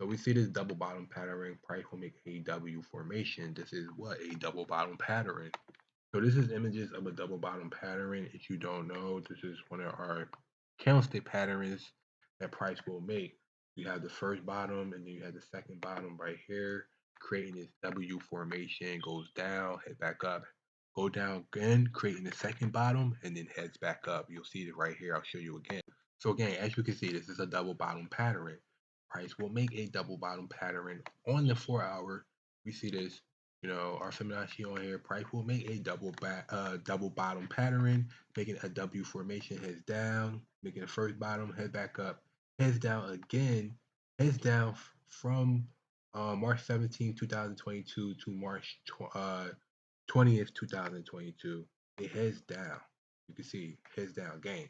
So we see this double bottom pattern. Price will make a W formation. This is what? A double bottom pattern. So this is images of a double bottom pattern. If you don't know, this is one of our candlestick patterns that price will make. You have the first bottom and then you have the second bottom right here, creating this W formation, goes down, head back up, go down again, creating the second bottom, and then heads back up. You'll see it right here. I'll show you again. So again, as you can see, this is a double bottom pattern. Price will make a double bottom pattern on the 4-hour. We see this, our Fibonacci on here. Price will make a double bottom pattern, making a W formation, heads down, making the first bottom, head back up, heads down again, heads down from March 17, 2022 to March 20th, 2022. It heads down. You can see heads down again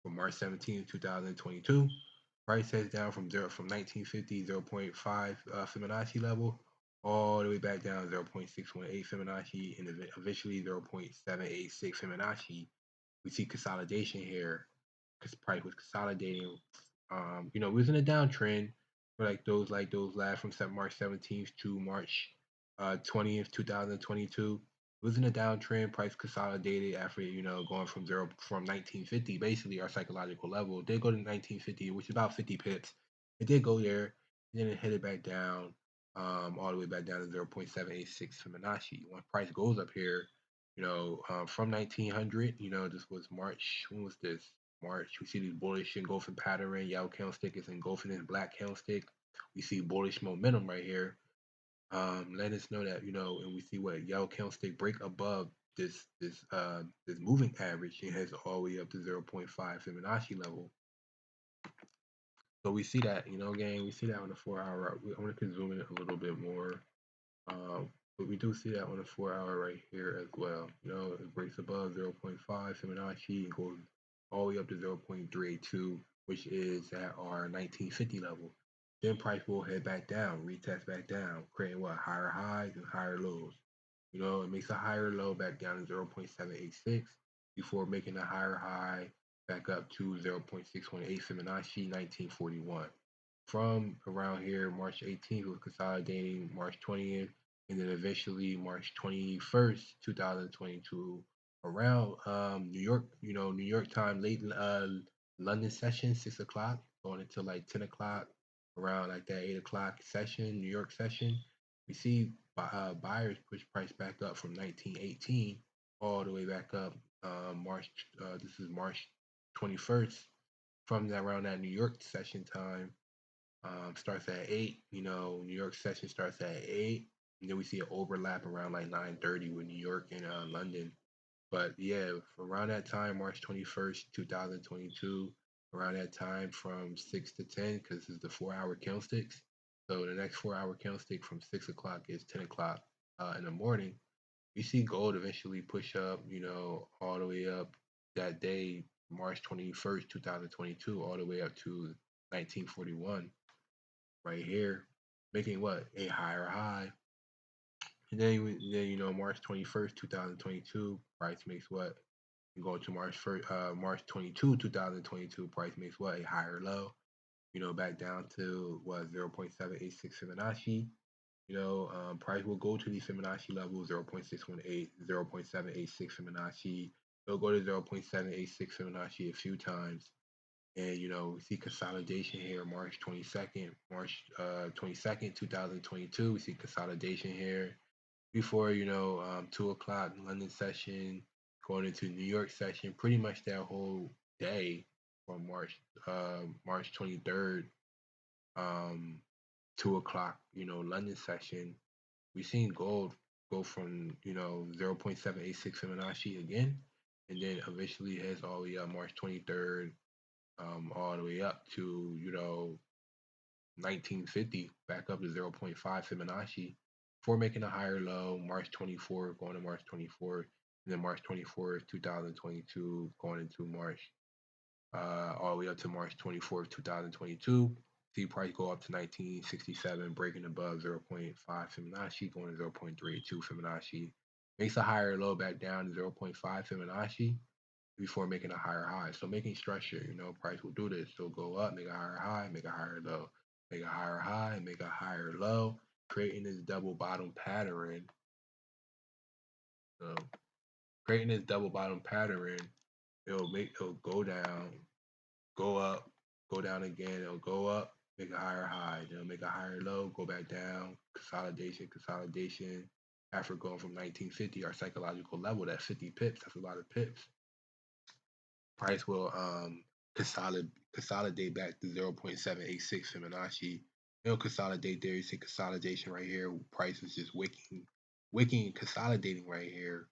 from March 17, 2022. Price heads down from 1950 0.5 Fibonacci level all the way back down 0.618 Fibonacci and eventually 0.786 Fibonacci. We see consolidation here because price was consolidating. We was in a downtrend for like those last from March 17th to March 20th, 2022. It was in a downtrend. Price consolidated after going from 1950, basically our psychological level. It did go to 1950, which is about 50 pips. It did go there, and then it headed back down, all the way back down to 0.786 Fibonacci. When price goes up here, from 1900, this was March. When was this? March. We see these bullish engulfing pattern. Yellow candlestick is engulfing in black candlestick. We see bullish momentum right here. Let us know that, and we see what yellow candlestick break above this moving average. It has all the way up to 0.5 Fibonacci level. So we see that, again, we see that on the 4-hour. I want to zoom in a little bit more. But we do see that on the 4-hour right here as well. It breaks above 0.5 Fibonacci and goes all the way up to 0.382, which is at our 1950 level. Then price will head back down, retest back down, creating what? Higher highs and higher lows. It makes a higher low back down to 0.786 before making a higher high back up to 0.618 Fibonacci 1941. From around here, March 18th was consolidating, March 20th, and then eventually March 21st, 2022, around New York, New York time, late London session, 6 o'clock, going until like 10 o'clock, around like that 8 o'clock session, New York session. We see buyers push price back up from 1918 all the way back up March. This is March 21st. From around that New York session time, starts at 8. New York session starts at 8, and then we see an overlap around like 9:30 with New York and London. But yeah, around that time, March 21st, 2022, around that time from 6 to 10, because this is the 4-hour candlesticks. So the next 4-hour candlestick from 6 o'clock is 10 o'clock in the morning. We see gold eventually push up, all the way up that day, March 21st, 2022, all the way up to 1941 right here, making what? A higher high. And then March 21st, 2022, price makes what? You go to March 22, 2022, price makes what? A higher low. Back down to what? 0.786 Fibonacci. Price will go to the Fibonacci level 0.618, 0.786 Fibonacci. It'll go to 0.786 Fibonacci a few times. And we see consolidation here March 22nd, 2022. We see consolidation here before 2 o'clock London session, going into New York session. Pretty much that whole day from March 23rd, 2 o'clock London session. We've seen gold go from 0.786 Fibonacci again, and then eventually heads all the way up March 23rd. All the way up to 1950, back up to 0.5 Fibonacci, before making a higher low March 24th, going to March 24th, and then March 24th, 2022, going into March, all the way up to March 24th, 2022. See price go up to 1967, breaking above 0.5 Fibonacci, going to 0.32 Fibonacci. Makes a higher low back down to 0.5 Fibonacci before making a higher high. So making structure, price will do this. So go up, make a higher high, make a higher low. make a higher high, make a higher low, creating this double bottom pattern. So creating this double bottom pattern, it'll go down, go up, go down again, it'll go up, make a higher high, then it'll make a higher low, go back down, consolidation, consolidation. After going from 1950, our psychological level, that's 50 pips, that's a lot of pips. Price will consolidate back to 0.786 Fibonacci. It'll consolidate there. You see consolidation right here. Price is just wicking and consolidating right here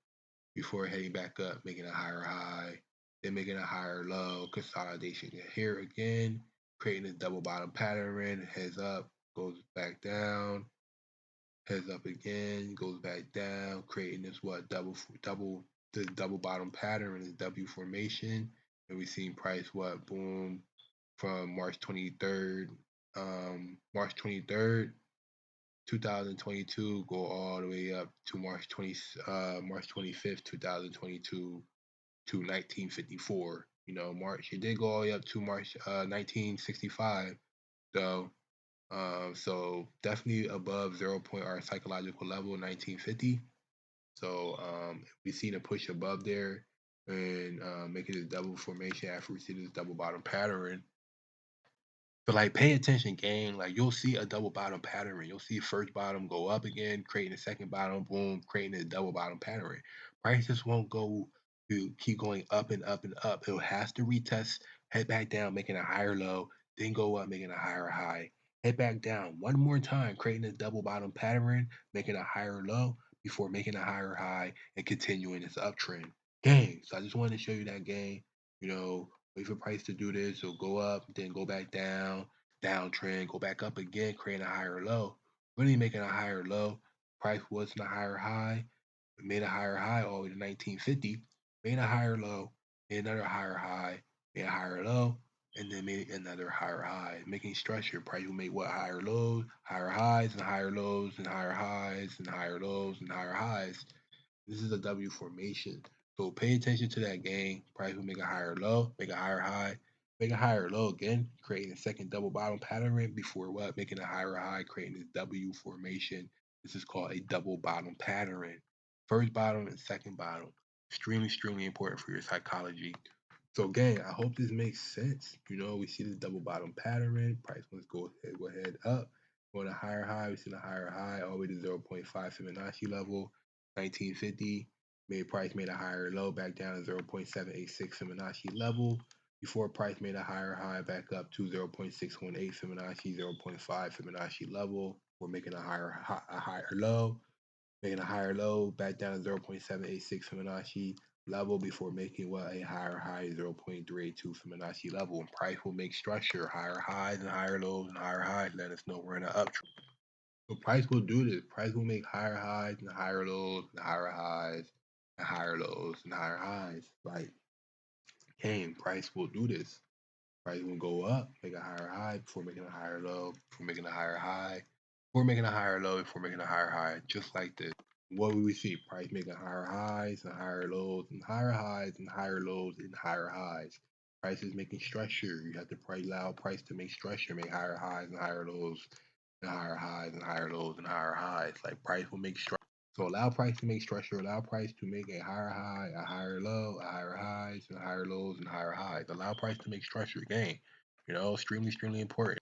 before heading back up, making a higher high, then making a higher low, consolidation here again, creating this double bottom pattern, heads up, goes back down, heads up again, goes back down, creating this this double bottom pattern, this W formation. And we've seen price boom from March 23rd, March 23rd, 2022, go all the way up to March 25th, 2022 to 1954. You know, March, it did go all the way up to March 1965 though. So definitely above 0 point our psychological level 1950. So we've seen a push above there and making this double formation after we see this double bottom pattern. But like pay attention, gang. Like you'll see a double bottom pattern. You'll see first bottom go up again, creating a second bottom, boom, creating a double bottom pattern. Prices won't go to keep going up and up and up. It has to retest, head back down, making a higher low, then go up, making a higher high. Head back down one more time, creating a double bottom pattern, making a higher low before making a higher high and continuing its uptrend. Gang. So I just wanted to show you that, gang. You know, wait for price to do this. It'll go up, then go back down, downtrend, go back up again, create a higher low. Really making a higher low. Price was in a higher high. It made a higher high all the way to 1950. Made a higher low, made another higher high, made a higher low, and then made another higher high. Making structure. Price will make what? Higher lows, higher highs, and higher lows, and higher highs, and higher lows, and higher highs. This is a W formation. So pay attention to that, gang. Price will make a higher low, make a higher high, make a higher low again, creating a second double bottom pattern before what? Making a higher high, creating this W formation. This is called a double bottom pattern. First bottom and second bottom. Extremely, extremely important for your psychology. So gang, I hope this makes sense. You know, we see this double bottom pattern. Price wants to go ahead up. Going a higher high, we see the higher high all the way to 0.5 Fibonacci level. 1950. Price made a higher low back down to 0.786 Fibonacci level. Before price made a higher high back up to 0.618 Fibonacci, 0.5 Fibonacci level. We're making a higher low, making a higher low back down to 0.786 Fibonacci level before making what a higher high 0.382 Fibonacci level. And price will make structure higher highs and higher lows and higher highs, letting us know we're in an uptrend. So price will do this. Price will make higher highs and higher lows and higher highs and higher lows and higher highs. Like, price will do this. Price will go up, make a higher high before making a higher low, before making a higher high, before making a higher low, before making a higher high, just like this. What will we see? Price making higher highs and higher lows and higher highs and higher lows and higher highs. Price is making structure. You have to allow price to make structure, make higher highs and higher lows and higher highs and higher lows and higher highs. Like price will make structure. So allow price to make structure, allow price to make a higher high, a higher low, a higher highs, and higher lows and higher highs. Allow price to make structure again. You know, extremely, extremely important.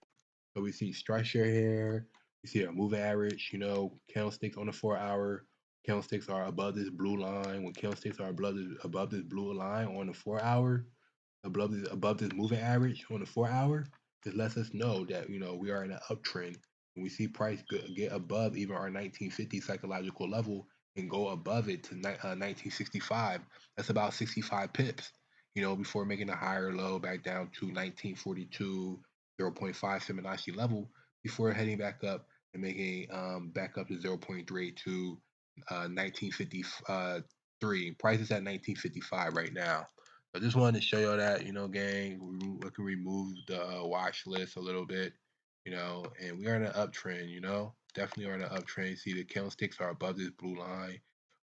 So we see structure here. We see a moving average, you know, candlesticks on the 4 hour. Candlesticks are above this blue line. When candlesticks are above this blue line on the 4 hour, above this moving average on the 4 hour, this lets us know that we are in an uptrend. When we see price get above even our 1950 psychological level and go above it to 1965, that's about 65 pips. Before making a higher low back down to 1942 0.5 Fibonacci level before heading back up and making back up to 0.382 1953. Price is at 1955 right now. I just wanted to show y'all that, gang, we can remove the watch list a little bit, and we are in an uptrend, definitely are in an uptrend. See, the candlesticks are above this blue line,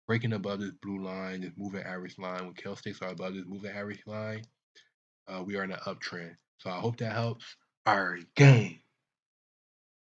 breaking above this blue line, this moving average line. When candlesticks are above this moving average line, we are in an uptrend. So I hope that helps. All right, gang.